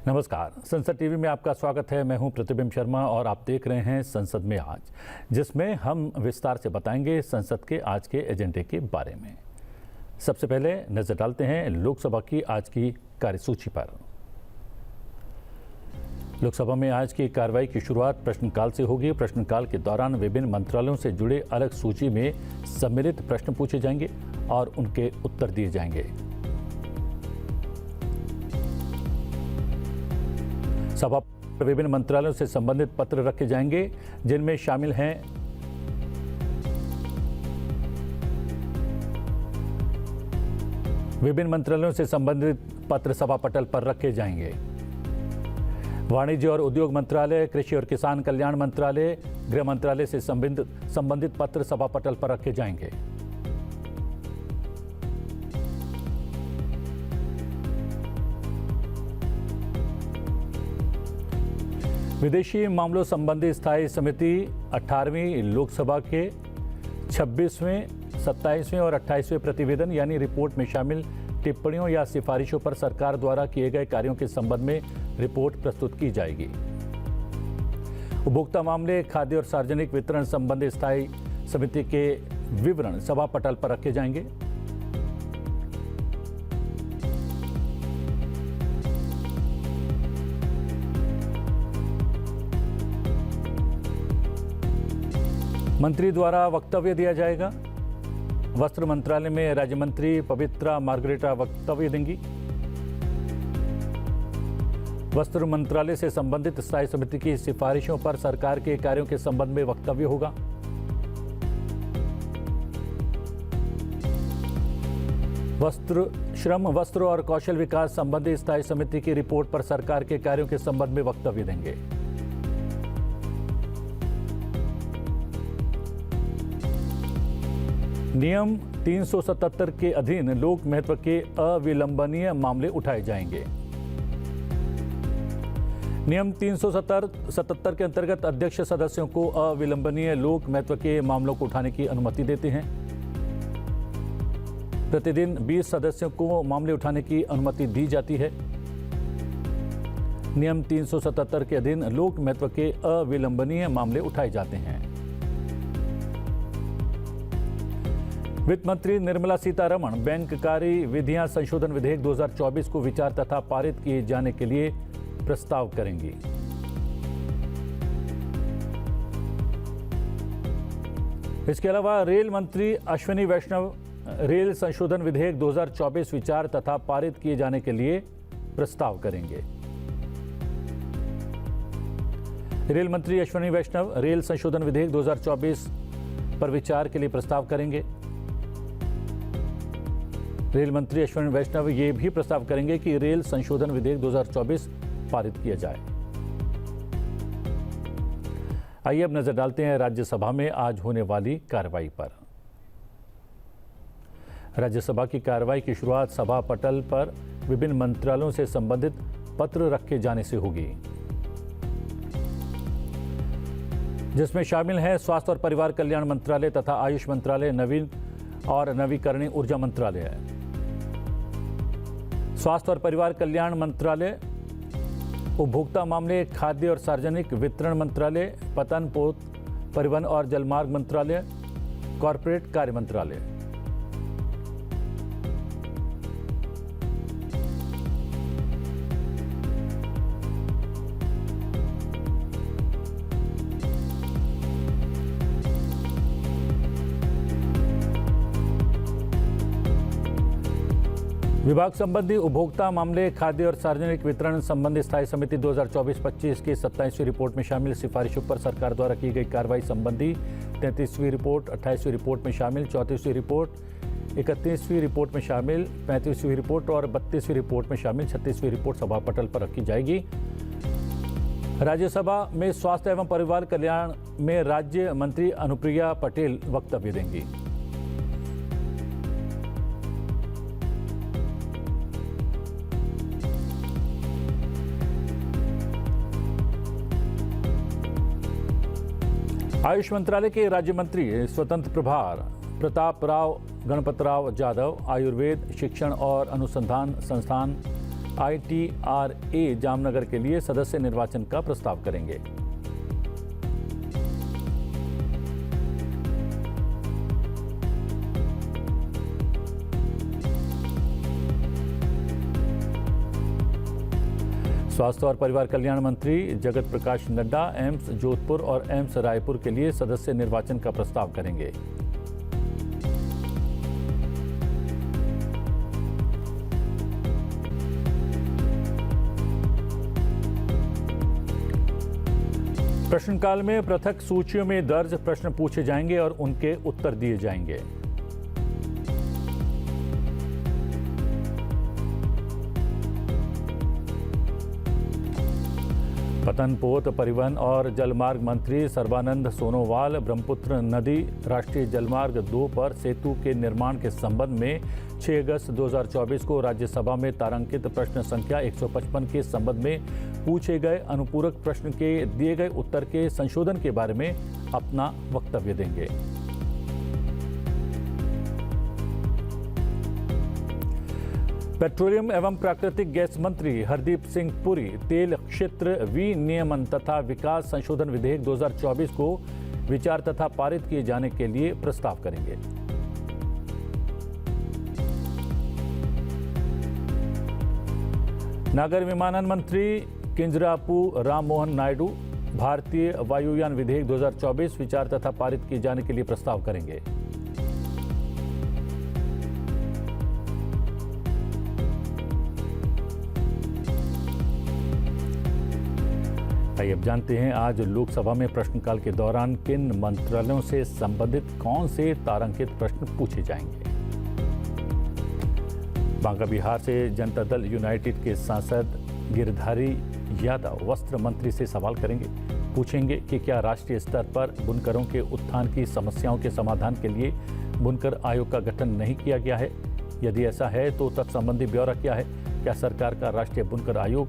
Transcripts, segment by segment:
नमस्कार, संसद टीवी में आपका स्वागत है। मैं हूं प्रतिबिंब शर्मा और आप देख रहे हैं संसद में आज, जिसमें हम विस्तार से बताएंगे संसद के आज के एजेंडे के बारे में। सबसे पहले नजर डालते हैं लोकसभा की आज की कार्यसूची पर। लोकसभा में आज की कार्रवाई की शुरुआत प्रश्नकाल से होगी। प्रश्नकाल के दौरान विभिन्न मंत्रालयों से जुड़े अलग सूची में सम्मिलित प्रश्न पूछे जाएंगे और उनके उत्तर दिए जाएंगे। सभा पर विभिन्न मंत्रालयों से संबंधित पत्र रखे जाएंगे, जिनमें शामिल हैं विभिन्न मंत्रालयों से संबंधित पत्र सभा पटल पर रखे जाएंगे। वाणिज्य और उद्योग मंत्रालय, कृषि और किसान कल्याण मंत्रालय, गृह मंत्रालय से संबंधित पत्र सभा पटल पर रखे जाएंगे। विदेशी मामलों संबंधी स्थायी समिति 18वीं लोकसभा के 26वें, 27वें और 28वें प्रतिवेदन यानी रिपोर्ट में शामिल टिप्पणियों या सिफारिशों पर सरकार द्वारा किए गए कार्यों के संबंध में रिपोर्ट प्रस्तुत की जाएगी। उपभोक्ता मामले, खाद्य और सार्वजनिक वितरण संबंधी स्थायी समिति के विवरण सभा पटल पर रखे जाएंगे। मंत्री द्वारा वक्तव्य दिया जाएगा। वस्त्र मंत्रालय में राज्य मंत्री पवित्रा मार्गरेटा वक्तव्य देंगी। वस्त्र मंत्रालय से संबंधित स्थायी समिति की सिफारिशों पर सरकार के कार्यों के संबंध में वक्तव्य होगा। श्रम, वस्त्र और कौशल विकास संबंधी स्थायी समिति की रिपोर्ट पर सरकार के कार्यों के संबंध में वक्तव्य देंगे। नियम 377 के अधीन लोक महत्व के अविलंबनीय मामले उठाए जाएंगे। नियम 377 के अंतर्गत अध्यक्ष सदस्यों को अविलंबनीय लोक महत्व के मामलों को उठाने की अनुमति देते हैं। प्रतिदिन 20 सदस्यों को मामले उठाने की अनुमति दी जाती है। नियम 377 के अधीन लोक महत्व के अविलंबनीय मामले उठाए जाते हैं। वित्त मंत्री निर्मला सीतारमण बैंककारी विधियां संशोधन विधेयक 2024 को विचार तथा पारित किए जाने के लिए प्रस्ताव करेंगी। इसके अलावा रेल मंत्री अश्विनी वैष्णव रेल संशोधन विधेयक 2024 विचार तथा पारित किए जाने के लिए प्रस्ताव करेंगे। रेल मंत्री अश्विनी वैष्णव रेल संशोधन विधेयक 2024 पर विचार के लिए प्रस्ताव करेंगे। रेल मंत्री अश्विनी वैष्णव ये भी प्रस्ताव करेंगे कि रेल संशोधन विधेयक 2024 पारित किया जाए। आइए अब नजर डालते हैं राज्यसभा में आज होने वाली कार्रवाई पर। राज्यसभा की कार्रवाई की शुरुआत सभा पटल पर विभिन्न मंत्रालयों से संबंधित पत्र रखे जाने से होगी, जिसमें शामिल है स्वास्थ्य और परिवार कल्याण मंत्रालय तथा आयुष मंत्रालय, नवीन और नवीकरणीय ऊर्जा मंत्रालय। स्वास्थ्य और परिवार कल्याण मंत्रालय, उपभोक्ता मामले, खाद्य और सार्वजनिक वितरण मंत्रालय, पतन, पोत, परिवहन और जलमार्ग मंत्रालय, कॉरपोरेट कार्य मंत्रालय। विभाग संबंधी उपभोक्ता मामले, खाद्य और सार्वजनिक वितरण संबंधी स्थायी समिति 2024-25 की 27वीं रिपोर्ट में शामिल सिफारिशों पर सरकार द्वारा की गई कार्रवाई संबंधी 33वीं रिपोर्ट, 28वीं रिपोर्ट में शामिल 34वीं रिपोर्ट, 31वीं रिपोर्ट में शामिल 35वीं रिपोर्ट और 32वीं रिपोर्ट में शामिल 36वीं रिपोर्ट सभा पटल पर रखी जाएगी। राज्यसभा में स्वास्थ्य एवं परिवार कल्याण में राज्य मंत्री अनुप्रिया पटेल वक्तव्य देंगी। आयुष मंत्रालय के राज्य मंत्री स्वतंत्र प्रभार प्रताप राव गणपतराव जाधव, आयुर्वेद शिक्षण और अनुसंधान संस्थान ITRA जामनगर के लिए सदस्य निर्वाचन का प्रस्ताव करेंगे। स्वास्थ्य और परिवार कल्याण मंत्री जगत प्रकाश नड्डा एम्स जोधपुर और एम्स रायपुर के लिए सदस्य निर्वाचन का प्रस्ताव करेंगे। प्रश्नकाल में पृथक सूचियों में दर्ज प्रश्न पूछे जाएंगे और उनके उत्तर दिए जाएंगे। पतनपोत परिवहन और जलमार्ग मंत्री सर्बानंद सोनोवाल ब्रह्मपुत्र नदी राष्ट्रीय जलमार्ग 2 पर सेतु के निर्माण के संबंध में 6 अगस्त 2024 को राज्यसभा में तारांकित प्रश्न संख्या 155 के संबंध में पूछे गए अनुपूरक प्रश्न के दिए गए उत्तर के संशोधन के बारे में अपना वक्तव्य देंगे। पेट्रोलियम एवं प्राकृतिक गैस मंत्री हरदीप सिंह पुरी तेल क्षेत्र विनियमन तथा विकास संशोधन विधेयक 2024 को विचार तथा पारित किए जाने के लिए प्रस्ताव करेंगे। नागर विमानन मंत्री किंजरापू राममोहन नायडू भारतीय वायुयान विधेयक 2024 विचार तथा पारित किए जाने के लिए प्रस्ताव करेंगे। आइए अब जानते हैं आज लोकसभा में प्रश्नकाल के दौरान किन मंत्रालयों से संबंधित कौन से तारांकित प्रश्न पूछे जाएंगे। बांका बिहार से जनता दल यूनाइटेड के सांसद गिरधारी यादव वस्त्र मंत्री से सवाल करेंगे। पूछेंगे कि क्या राष्ट्रीय स्तर पर बुनकरों के उत्थान की समस्याओं के समाधान के लिए बुनकर आयोग का गठन नहीं किया गया है। यदि ऐसा है तो तत्संबंधी ब्यौरा क्या है। क्या सरकार का राष्ट्रीय बुनकर आयोग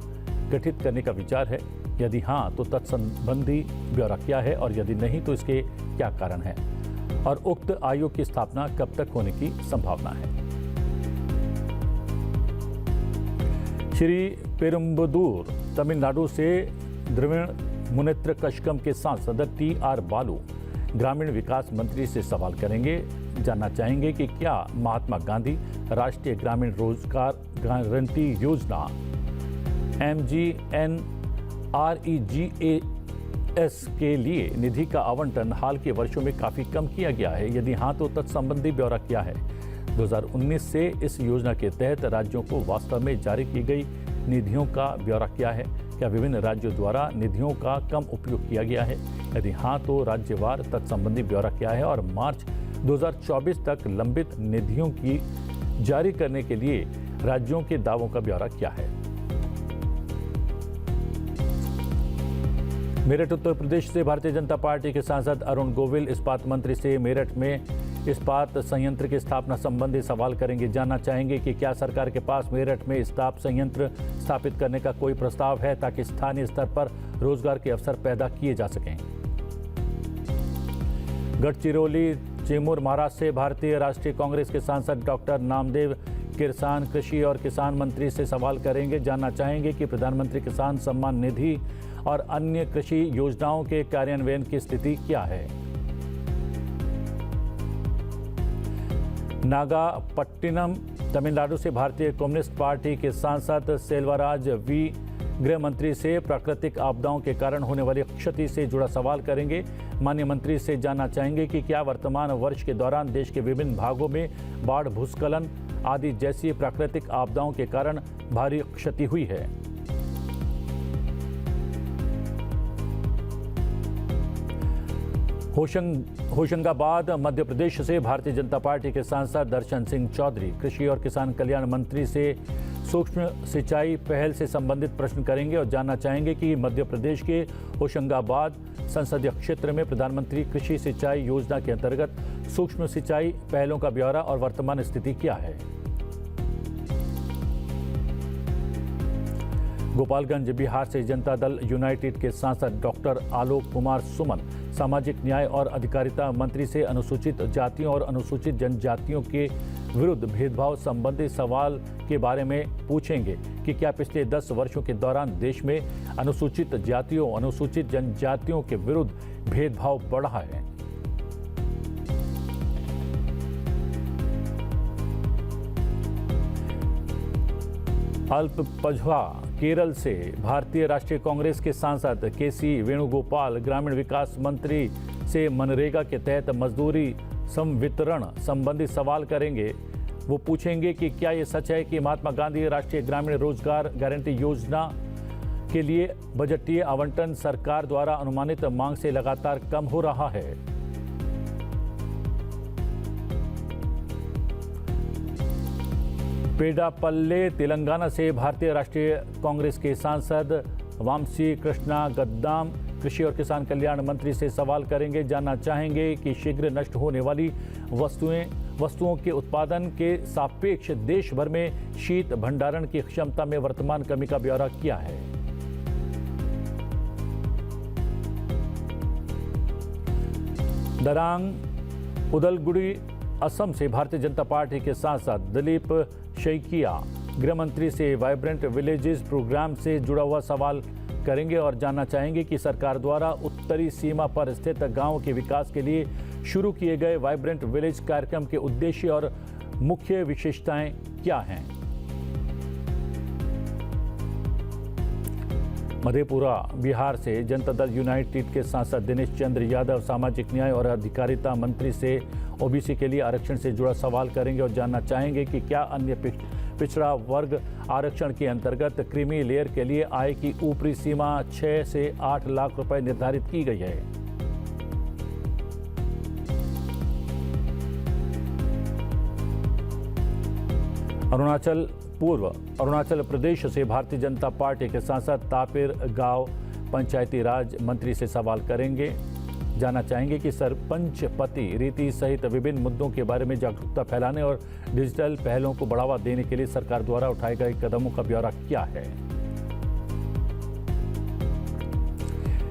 गठित करने का विचार है। यदि हाँ तो तत्संबंधी ब्यौरा क्या है और यदि नहीं तो इसके क्या कारण है और उक्त आयोग की स्थापना कब तक होने की संभावना है। श्री पेरुम्बदूर तमिलनाडु से द्रविड़ मुनेत्र कशगम के सांसद TR बालू ग्रामीण विकास मंत्री से सवाल करेंगे। जानना चाहेंगे कि क्या महात्मा गांधी राष्ट्रीय ग्रामीण रोजगार गारंटी योजना MGNREGAS के लिए निधि का आवंटन हाल के वर्षों में काफी कम किया गया है। यदि हाँ तो तत्संबंधी ब्यौरा क्या है। 2019 से इस योजना के तहत राज्यों को वास्तव में जारी की गई निधियों का ब्यौरा क्या है। क्या विभिन्न राज्यों द्वारा निधियों का कम उपयोग किया गया है। यदि हाँ तो राज्यवार तत्संबंधी ब्यौरा क्या है और मार्च 2024 तक लंबित निधियों की जारी करने के लिए राज्यों के दावों का ब्यौरा क्या है। मेरठ उत्तर प्रदेश से भारतीय जनता पार्टी के सांसद अरुण गोविल इस्पात मंत्री से मेरठ में इस्पात संयंत्र की स्थापना संबंधी सवाल करेंगे। जानना चाहेंगे कि क्या सरकार के पास मेरठ में इस्पात संयंत्र स्थापित करने का कोई प्रस्ताव है ताकि स्थानीय स्तर पर रोजगार के अवसर पैदा किए जा सकें। गढ़चिरौली चेमूर महाराष्ट्र से भारतीय राष्ट्रीय कांग्रेस के सांसद डॉक्टर नामदेव किसान कृषि और किसान मंत्री से सवाल करेंगे। जानना चाहेंगे कि प्रधानमंत्री किसान सम्मान निधि और अन्य कृषि योजनाओं के कार्यान्वयन की स्थिति क्या है। नागापट्टिनम तमिलनाडु से भारतीय कम्युनिस्ट पार्टी के सांसद सेल्वराज वी गृह मंत्री से प्राकृतिक आपदाओं के कारण होने वाली क्षति से जुड़ा सवाल करेंगे। माननीय मंत्री से जानना चाहेंगे कि क्या वर्तमान वर्ष के दौरान देश के विभिन्न भागों में बाढ़ भूस्खलन आदि जैसी प्राकृतिक आपदाओं के कारण भारी क्षति हुई है। होशंगाबाद मध्य प्रदेश से भारतीय जनता पार्टी के सांसद दर्शन सिंह चौधरी कृषि और किसान कल्याण मंत्री से सूक्ष्म सिंचाई पहल से संबंधित प्रश्न करेंगे और जानना चाहेंगे कि मध्य प्रदेश के होशंगाबाद संसदीय क्षेत्र में प्रधानमंत्री कृषि सिंचाई योजना के अंतर्गत सूक्ष्म सिंचाई पहलों का ब्यौरा और वर्तमान स्थिति क्या है। गोपालगंज बिहार से जनता दल यूनाइटेड के सांसद डॉक्टर आलोक कुमार सुमन सामाजिक न्याय और अधिकारिता मंत्री से अनुसूचित जातियों और अनुसूचित जनजातियों के विरुद्ध भेदभाव संबंधी सवाल के बारे में पूछेंगे कि क्या पिछले 10 वर्षों के दौरान देश में अनुसूचित जातियों, अनुसूचित जनजातियों के विरुद्ध भेदभाव बढ़ा है। अल्पपझवा केरल से भारतीय राष्ट्रीय कांग्रेस के सांसद केसी वेणुगोपाल ग्रामीण विकास मंत्री से मनरेगा के तहत मजदूरी संवितरण संबंधी सवाल करेंगे। वो पूछेंगे कि क्या ये सच है कि महात्मा गांधी राष्ट्रीय ग्रामीण रोजगार गारंटी योजना के लिए बजटीय आवंटन सरकार द्वारा अनुमानित मांग से लगातार कम हो रहा है। पेडापल्ले तेलंगाना से भारतीय राष्ट्रीय कांग्रेस के सांसद वामसी कृष्णा गद्दाम कृषि और किसान कल्याण मंत्री से सवाल करेंगे। जानना चाहेंगे कि शीघ्र नष्ट होने वाली वस्तुओं के उत्पादन के सापेक्ष देश भर में शीत भंडारण की क्षमता में वर्तमान कमी का ब्यौरा क्या है। दरांग उदलगुड़ी असम से भारतीय जनता पार्टी के सांसद दिलीप शैकिया गृह मंत्री से वाइब्रेंट विलेजेस प्रोग्राम से जुड़ा हुआ सवाल करेंगे और जानना चाहेंगे कि सरकार द्वारा उत्तरी सीमा पर स्थित गांवों के विकास के लिए शुरू किए गए वाइब्रेंट विलेज कार्यक्रम के उद्देश्य और मुख्य विशेषताएं क्या हैं। मधेपुरा बिहार से जनता दल यूनाइटेड के सांसद दिनेश चंद्र यादव सामाजिक न्याय और अधिकारिता मंत्री से ओबीसी के लिए आरक्षण से जुड़ा सवाल करेंगे और जानना चाहेंगे कि क्या अन्य पिछड़ा वर्ग आरक्षण के अंतर्गत क्रीमी लेयर के लिए आय की ऊपरी सीमा 6 से 8 लाख रुपए निर्धारित की गई है। अरुणाचल प्रदेश से भारतीय जनता पार्टी के सांसद तापिर गांव पंचायती राज मंत्री से सवाल करेंगे। जानना चाहेंगे कि सरपंच पति रीति सहित विभिन्न मुद्दों के बारे में जागरूकता फैलाने और डिजिटल पहलों को बढ़ावा देने के लिए सरकार द्वारा उठाए गए कदमों का ब्यौरा क्या है।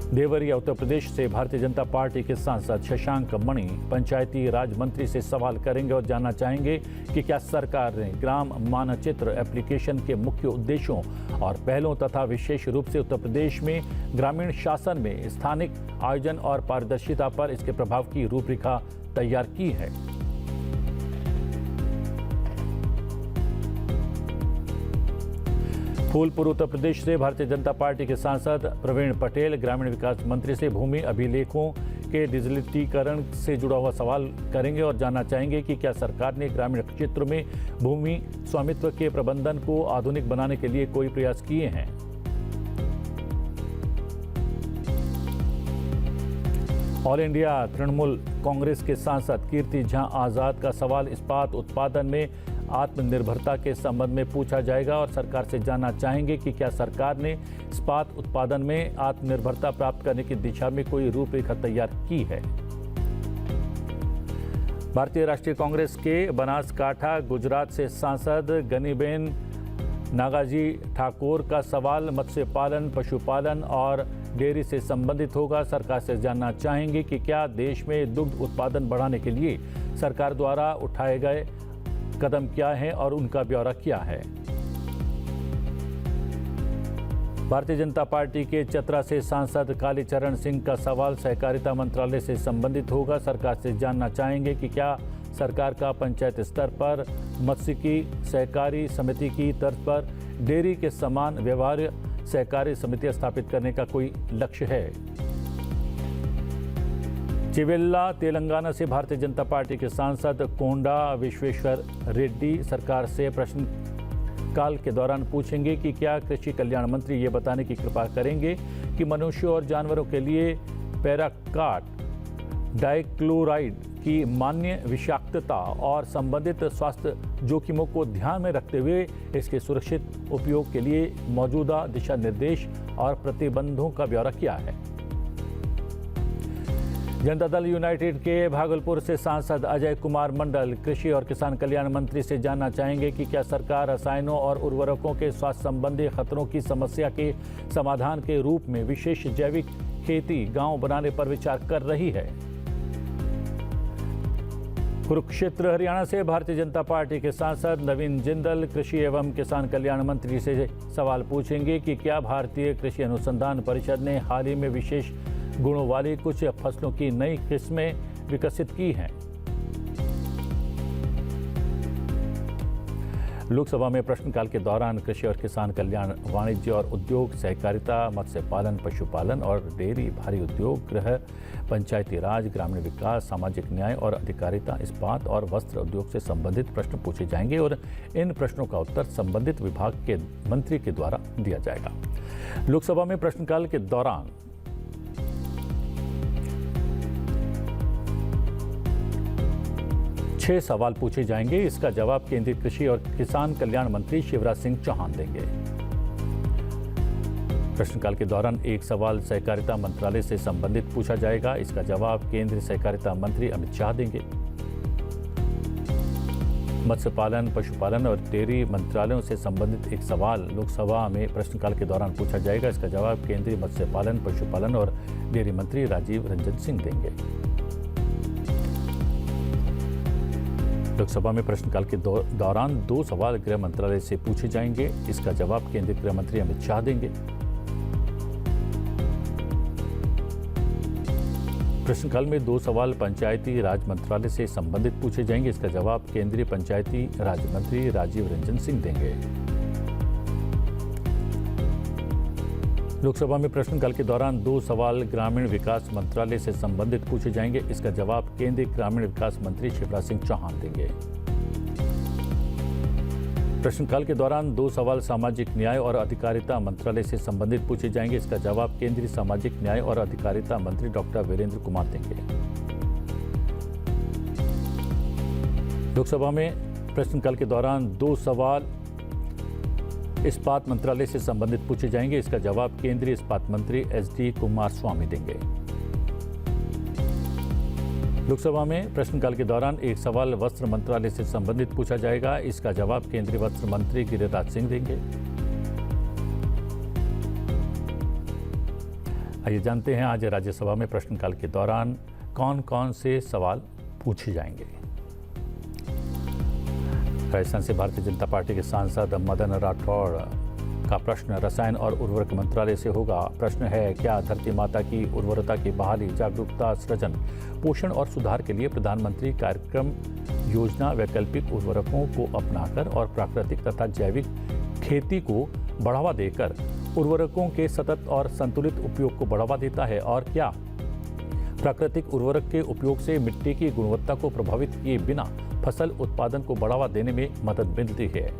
देवरिया उत्तर प्रदेश से भारतीय जनता पार्टी के सांसद शशांक मणि पंचायती राज मंत्री से सवाल करेंगे और जानना चाहेंगे कि क्या सरकार ने ग्राम मानचित्र एप्लीकेशन के मुख्य उद्देश्यों और पहलों तथा विशेष रूप से उत्तर प्रदेश में ग्रामीण शासन में स्थानिक आयोजन और पारदर्शिता पर इसके प्रभाव की रूपरेखा तैयार की है। फूलपुर उत्तर प्रदेश से भारतीय जनता पार्टी के सांसद प्रवीण पटेल ग्रामीण विकास मंत्री से भूमि अभिलेखों के डिजिटलीकरण से जुड़ा हुआ सवाल करेंगे और जानना चाहेंगे कि क्या सरकार ने ग्रामीण क्षेत्र में भूमि स्वामित्व के प्रबंधन को आधुनिक बनाने के लिए कोई प्रयास किए हैं। ऑल इंडिया तृणमूल कांग्रेस के सांसद कीर्ति झा आजाद का सवाल इस्पात उत्पादन में आत्मनिर्भरता के संबंध में पूछा जाएगा और सरकार से जानना चाहेंगे कि क्या सरकार ने इस्पात उत्पादन में आत्मनिर्भरता प्राप्त करने की दिशा में कोई रूपरेखा तैयार की है। भारतीय राष्ट्रीय कांग्रेस के बनासकांठा गुजरात से सांसद गनीबेन नागाजी ठाकुर का सवाल मत्स्य पालन, पशुपालन और डेयरी से संबंधित होगा। सरकार से जानना चाहेंगे कि क्या देश में दुग्ध उत्पादन बढ़ाने के लिए सरकार द्वारा उठाए गए कदम क्या हैं और उनका ब्यौरा क्या है। भारतीय जनता पार्टी के चतरा से सांसद कालीचरण सिंह का सवाल सहकारिता मंत्रालय से संबंधित होगा। सरकार से जानना चाहेंगे कि क्या सरकार का पंचायत स्तर पर मत्स्यिकी सहकारी समिति की तर्ज पर डेयरी के समान व्यवहार्य सहकारी समितियां स्थापित करने का कोई लक्ष्य है। चिवेल्ला तेलंगाना से भारतीय जनता पार्टी के सांसद कोंडा विश्वेश्वर रेड्डी सरकार से प्रश्नकाल के दौरान पूछेंगे कि क्या कृषि कल्याण मंत्री ये बताने की कृपा करेंगे कि मनुष्यों और जानवरों के लिए पैराक्वाट डाइक्लोराइड की मान्य विषाक्तता और संबंधित स्वास्थ्य जोखिमों को ध्यान में रखते हुए इसके सुरक्षित उपयोग के लिए मौजूदा दिशा निर्देश और प्रतिबंधों का ब्यौरा क्या है। जनता दल यूनाइटेड के भागलपुर से सांसद अजय कुमार मंडल कृषि और किसान कल्याण मंत्री से जानना चाहेंगे कि क्या सरकार रसायनों और उर्वरकों के स्वास्थ्य संबंधी खतरों की समस्या के समाधान के रूप में विशेष जैविक खेती गांव बनाने पर विचार कर रही है। कुरुक्षेत्र हरियाणा से भारतीय जनता पार्टी के सांसद नवीन जिंदल कृषि एवं किसान कल्याण मंत्री से सवाल पूछेंगे कि क्या भारतीय कृषि अनुसंधान परिषद ने हाल ही में विशेष गुणों वाली कुछ फसलों की नई किस्में विकसित की हैं। लोकसभा में प्रश्नकाल के दौरान कृषि और किसान कल्याण, वाणिज्य और उद्योग, सहकारिता, मत्स्य पालन, पशुपालन और डेयरी, भारी उद्योग, गृह, पंचायती राज, ग्रामीण विकास, सामाजिक न्याय और अधिकारिता, इस्पात और वस्त्र उद्योग से संबंधित प्रश्न पूछे जाएंगे और इन प्रश्नों का उत्तर संबंधित विभाग के मंत्री के द्वारा दिया जाएगा। लोकसभा में प्रश्नकाल के दौरान छह सवाल पूछे जाएंगे। इसका जवाब केंद्रीय कृषि और किसान कल्याण मंत्री शिवराज सिंह चौहान देंगे। प्रश्नकाल के दौरान एक सवाल सहकारिता मंत्रालय से संबंधित पूछा जाएगा। इसका जवाब केंद्रीय सहकारिता मंत्री अमित शाह देंगे। मत्स्य पालन, पशुपालन और डेयरी मंत्रालयों से संबंधित एक सवाल लोकसभा में प्रश्नकाल के दौरान पूछा जाएगा। इसका जवाब केंद्रीय मत्स्य पालन, पशुपालन और डेयरी मंत्री राजीव रंजन सिंह देंगे। लोकसभा में प्रश्नकाल के दौरान दो सवाल गृह मंत्रालय से पूछे जाएंगे। इसका जवाब केंद्रीय गृह मंत्री अमित शाह देंगे। प्रश्नकाल में दो सवाल पंचायती राज मंत्रालय से संबंधित पूछे जाएंगे। इसका जवाब केंद्रीय पंचायती राज मंत्री राजीव रंजन सिंह देंगे। लोकसभा में प्रश्नकाल के दौरान दो सवाल ग्रामीण विकास मंत्रालय से संबंधित पूछे जाएंगे। इसका जवाब केंद्रीय ग्रामीण विकास मंत्री शिवराज सिंह चौहान देंगे। प्रश्नकाल के दौरान दो सवाल सामाजिक न्याय और अधिकारिता मंत्रालय से संबंधित पूछे जाएंगे। इसका जवाब केंद्रीय सामाजिक न्याय और अधिकारिता मंत्री डॉक्टर वीरेंद्र कुमार देंगे। लोकसभा में प्रश्नकाल के दौरान दो सवाल इस्पात मंत्रालय से संबंधित पूछे जाएंगे। इसका जवाब केंद्रीय इस्पात मंत्री SD कुमारस्वामी देंगे। लोकसभा में प्रश्नकाल के दौरान एक सवाल वस्त्र मंत्रालय से संबंधित पूछा जाएगा। इसका जवाब केंद्रीय वस्त्र मंत्री गिरिराज सिंह देंगे। आइए जानते हैं आज राज्यसभा में प्रश्नकाल के दौरान कौन कौन से सवाल पूछे जाएंगे। राजस्थान से भारतीय जनता पार्टी के सांसद मदन राठौड़ का प्रश्न रसायन और उर्वरक मंत्रालय से होगा। प्रश्न है, क्या धरती माता की उर्वरता की बहाली, जागरूकता सृजन, पोषण और सुधार के लिए प्रधानमंत्री कार्यक्रम योजना वैकल्पिक उर्वरकों को अपनाकर और प्राकृतिक तथा जैविक खेती को बढ़ावा देकर उर्वरकों के सतत और संतुलित उपयोग को बढ़ावा देता है? और क्या प्राकृतिक उर्वरक के उपयोग से मिट्टी की गुणवत्ता को प्रभावित किए बिना फसल उत्पादन को बढ़ावा देने में मदद मिलती है?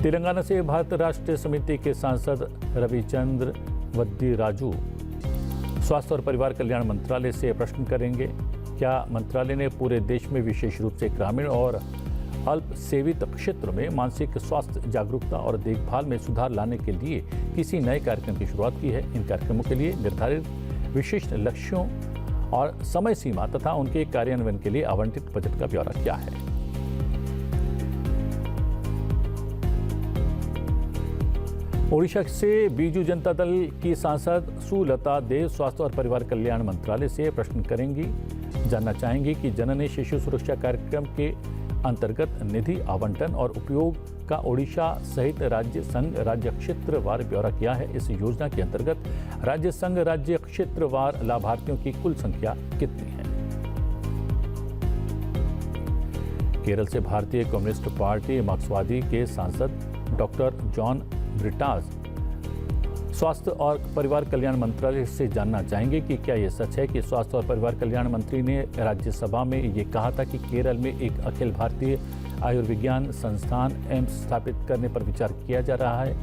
तेलंगाना से भारत राष्ट्र समिति के सांसद रविचंद्र वद्दीराजू स्वास्थ्य और परिवार कल्याण मंत्रालय से प्रश्न करेंगे। क्या मंत्रालय ने पूरे देश में विशेष रूप से ग्रामीण और अल्प सेवित क्षेत्र में मानसिक स्वास्थ्य जागरूकता और देखभाल में सुधार लाने के लिए किसी नए कार्यक्रम की शुरुआत की है? इन कार्यक्रमों के लिए निर्धारित विशिष्ट लक्ष्यों और समय सीमा तथा उनके कार्यान्वयन के लिए आवंटित बजट का ब्यौरा क्या है? ओडिशा से बीजू जनता दल की सांसद सुलता देव स्वास्थ्य और परिवार कल्याण मंत्रालय से प्रश्न करेंगी। जानना चाहेंगी कि जननी शिशु सुरक्षा कार्यक्रम के अंतर्गत निधि आवंटन और उपयोग का ओडिशा सहित राज्य संघ राज्य क्षेत्रवार ब्यौरा क्या है? इस योजना के अंतर्गत राज्य संघ राज्य क्षेत्रवार लाभार्थियों की कुल संख्या कितनी है? केरल से भारतीय कम्युनिस्ट पार्टी मार्क्सवादी के सांसद डॉक्टर जॉन ब्रिटास स्वास्थ्य और परिवार कल्याण मंत्रालय से जानना चाहेंगे कि क्या यह सच है कि स्वास्थ्य और परिवार कल्याण मंत्री ने राज्यसभा में ये कहा था कि केरल में एक अखिल भारतीय आयुर्विज्ञान संस्थान एम्स स्थापित करने पर विचार किया जा रहा है?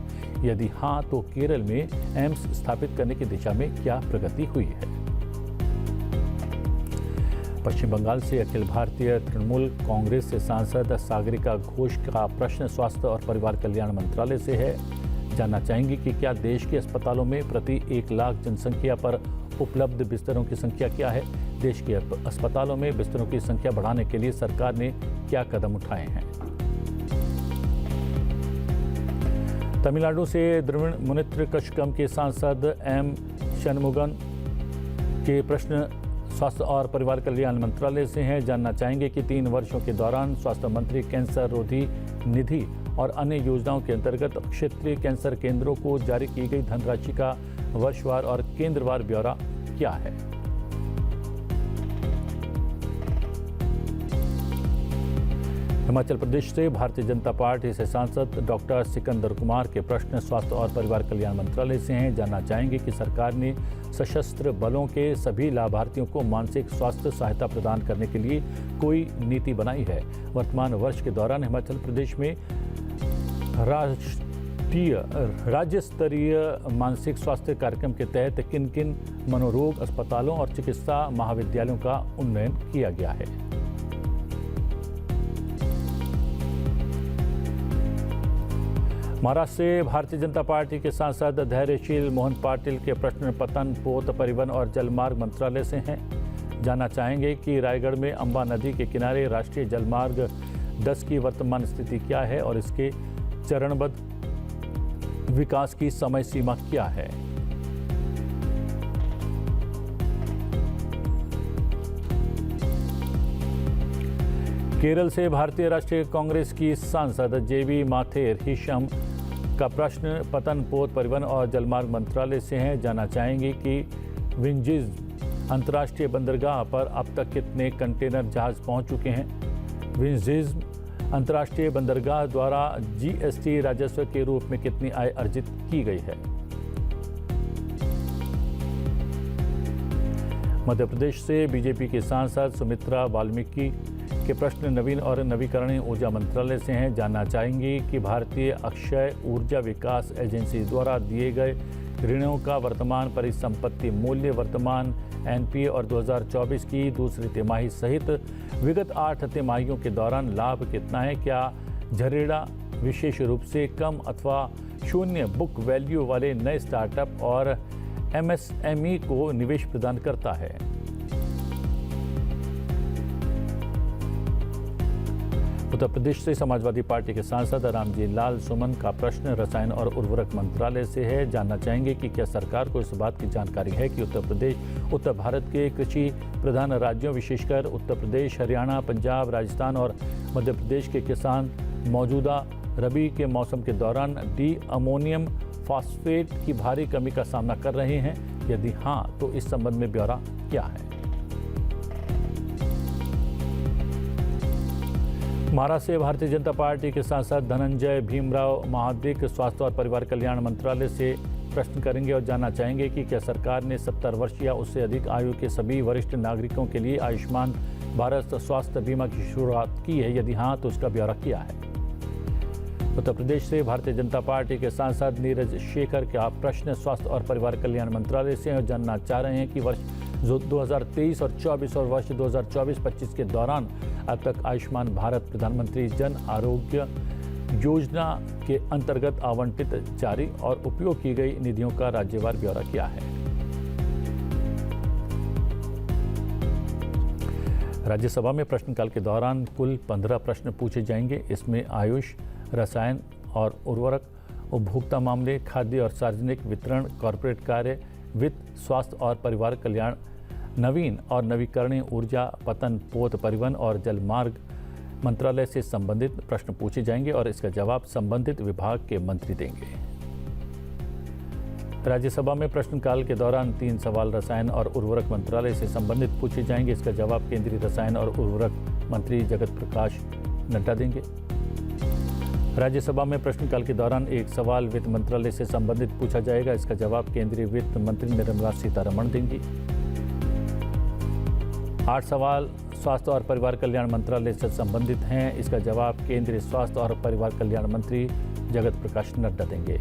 यदि हाँ, तो केरल में एम्स स्थापित करने की दिशा में क्या प्रगति हुई है? पश्चिम बंगाल से अखिल भारतीय तृणमूल कांग्रेस से सांसद सागरिका घोष का प्रश्न स्वास्थ्य और परिवार कल्याण मंत्रालय से है। जानना चाहेंगे कि क्या देश के अस्पतालों में प्रति 1 लाख जनसंख्या पर उपलब्ध बिस्तरों की संख्या क्या है? देश के अस्पतालों में बिस्तरों की संख्या बढ़ाने के लिए सरकार ने क्या कदम उठाए हैं? तमिलनाडु से द्रविड़ मुनित्र कशकम के सांसद M शनमुगन के प्रश्न स्वास्थ्य और परिवार कल्याण मंत्रालय से हैं। जानना चाहेंगे कि 3 वर्षों के दौरान स्वास्थ्य मंत्री कैंसर रोधी निधि और अन्य योजनाओं के अंतर्गत क्षेत्रीय कैंसर केंद्रों को जारी की गई धनराशि का वर्षवार और केंद्रवार ब्यौरा क्या है। हिमाचल प्रदेश से भारतीय जनता पार्टी से सांसद डॉक्टर सिकंदर कुमार के प्रश्न स्वास्थ्य और परिवार कल्याण मंत्रालय से हैं। जानना चाहेंगे कि सरकार ने सशस्त्र बलों के सभी लाभार्थियों को मानसिक स्वास्थ्य सहायता प्रदान करने के लिए कोई नीति बनाई है। वर्तमान वर्ष के दौरान हिमाचल प्रदेश में राज्य स्तरीय मानसिक स्वास्थ्य कार्यक्रम के तहत किन किन मनोरोग अस्पतालों और चिकित्सा महाविद्यालयों का उन्नयन किया गया है। महाराष्ट्र से भारतीय जनता पार्टी के सांसद धैर्यशील मोहन पाटिल के प्रश्न पतन पोत परिवहन और जलमार्ग मंत्रालय से हैं। जानना चाहेंगे कि रायगढ़ में अंबा नदी के किनारे राष्ट्रीय जलमार्ग 10 की वर्तमान स्थिति क्या है और इसके चरणबद्ध विकास की समय सीमा क्या है। केरल से भारतीय राष्ट्रीय कांग्रेस की सांसद जेवी माथेर हिशम का प्रश्न पतन पोत परिवहन और जलमार्ग मंत्रालय से है। जानना चाहेंगे कि विंजीज अंतर्राष्ट्रीय बंदरगाह पर अब तक कितने कंटेनर जहाज पहुंच चुके हैं। विंजीज अंतर्राष्ट्रीय बंदरगाह द्वारा जीएसटी राजस्व के रूप में कितनी आय अर्जित की गई है। मध्य प्रदेश से बीजेपी के सांसद सुमित्रा वाल्मीकि के प्रश्न नवीन और नवीकरणीय ऊर्जा मंत्रालय से हैं। जानना चाहेंगे कि भारतीय अक्षय ऊर्जा विकास एजेंसी द्वारा दिए गए ऋणों का वर्तमान परिसंपत्ति मूल्य वर्तमान एनपीए और 2024 की दूसरी तिमाही सहित विगत 8 तिमाहियों के दौरान लाभ कितना है। क्या झरेड़ा विशेष रूप से कम अथवा शून्य बुक वैल्यू वाले नए स्टार्टअप और एमएसएमई को निवेश प्रदान करता है। उत्तर प्रदेश से समाजवादी पार्टी के सांसद रामजी लाल सुमन का प्रश्न रसायन और उर्वरक मंत्रालय से है। जानना चाहेंगे कि क्या सरकार को इस बात की जानकारी है कि उत्तर भारत के कृषि प्रधान राज्यों विशेषकर उत्तर प्रदेश, हरियाणा, पंजाब, राजस्थान और मध्य प्रदेश के किसान मौजूदा रबी के मौसम के दौरान डी अमोनियम फॉस्फेट की भारी कमी का सामना कर रहे हैं। यदि हाँ तो इस संबंध में ब्यौरा क्या है। महाराष्ट्र से भारतीय जनता पार्टी के सांसद धनंजय भीमराव महाडिक स्वास्थ्य और परिवार कल्याण मंत्रालय से प्रश्न करेंगे और जानना चाहेंगे कि क्या सरकार ने 70 वर्ष या उससे अधिक आयु के सभी वरिष्ठ नागरिकों के लिए आयुष्मान भारत स्वास्थ्य बीमा की शुरुआत की है। यदि हाँ तो उसका ब्यौरा क्या है। उत्तर प्रदेश से भारतीय जनता पार्टी के सांसद नीरज शेखर का प्रश्न स्वास्थ्य और परिवार कल्याण मंत्रालय से और जानना चाह रहे हैं कि वर्ष 2023 और 24 और वर्ष 2024-25 के दौरान अब तक आयुष्मान भारत प्रधानमंत्री जन आरोग्य योजना के अंतर्गत आवंटित जारी और उपयोग की गई निधियों का राज्यवार ब्यौरा क्या है। राज्यसभा में प्रश्नकाल के दौरान कुल 15 प्रश्न पूछे जाएंगे। इसमें आयुष, रसायन और उर्वरक, उपभोक्ता मामले, खाद्य और सार्वजनिक वितरण, कॉरपोरेट कार्य, वित्त, स्वास्थ्य और परिवार कल्याण, नवीन और नवीकरणीय ऊर्जा, पतन पोत परिवहन और जलमार्ग मंत्रालय से संबंधित प्रश्न पूछे जाएंगे और इसका जवाब संबंधित विभाग के मंत्री देंगे। राज्यसभा में प्रश्नकाल के दौरान 3 सवाल रसायन और उर्वरक मंत्रालय से संबंधित पूछे जाएंगे। इसका जवाब केंद्रीय रसायन और उर्वरक मंत्री जगत प्रकाश नड्डा देंगे। राज्यसभा में प्रश्नकाल के दौरान 1 सवाल वित्त मंत्रालय से संबंधित पूछा जाएगा। इसका जवाब केंद्रीय वित्त मंत्री निर्मला सीतारमण देंगी। 8 सवाल स्वास्थ्य और परिवार कल्याण मंत्रालय से संबंधित हैं। इसका जवाब केंद्रीय स्वास्थ्य और परिवार कल्याण मंत्री जगत प्रकाश नड्डा देंगे।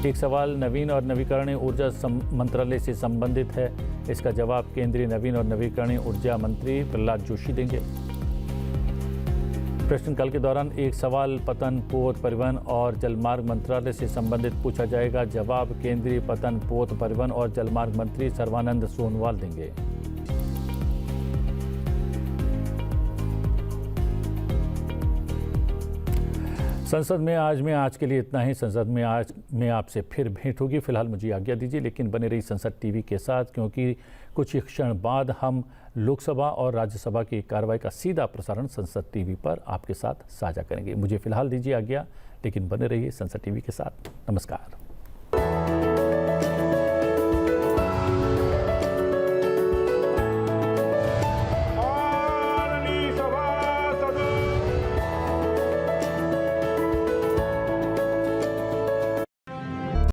1 सवाल नवीन और नवीकरणीय ऊर्जा मंत्रालय से संबंधित है। इसका जवाब केंद्रीय नवीन और नवीकरणीय ऊर्जा मंत्री प्रहलाद जोशी देंगे। प्रश्नकाल के दौरान 1 सवाल पतन पोत परिवहन और जलमार्ग मंत्रालय से संबंधित पूछा जाएगा। जवाब केंद्रीय पतन पोत परिवहन और जलमार्ग मंत्री सर्बानंद सोनोवाल देंगे। संसद में आज के लिए इतना ही। संसद में आज में आपसे फिर भेंट होगी। फिलहाल मुझे आज्ञा दीजिए, लेकिन बने रही संसद टीवी के साथ, क्योंकि कुछ ही क्षण बाद हम लोकसभा और राज्यसभा की कार्रवाई का सीधा प्रसारण संसद टीवी पर आपके साथ साझा करेंगे। मुझे फिलहाल दीजिए आज्ञा, लेकिन बने रहिए संसद टीवी के साथ। नमस्कार।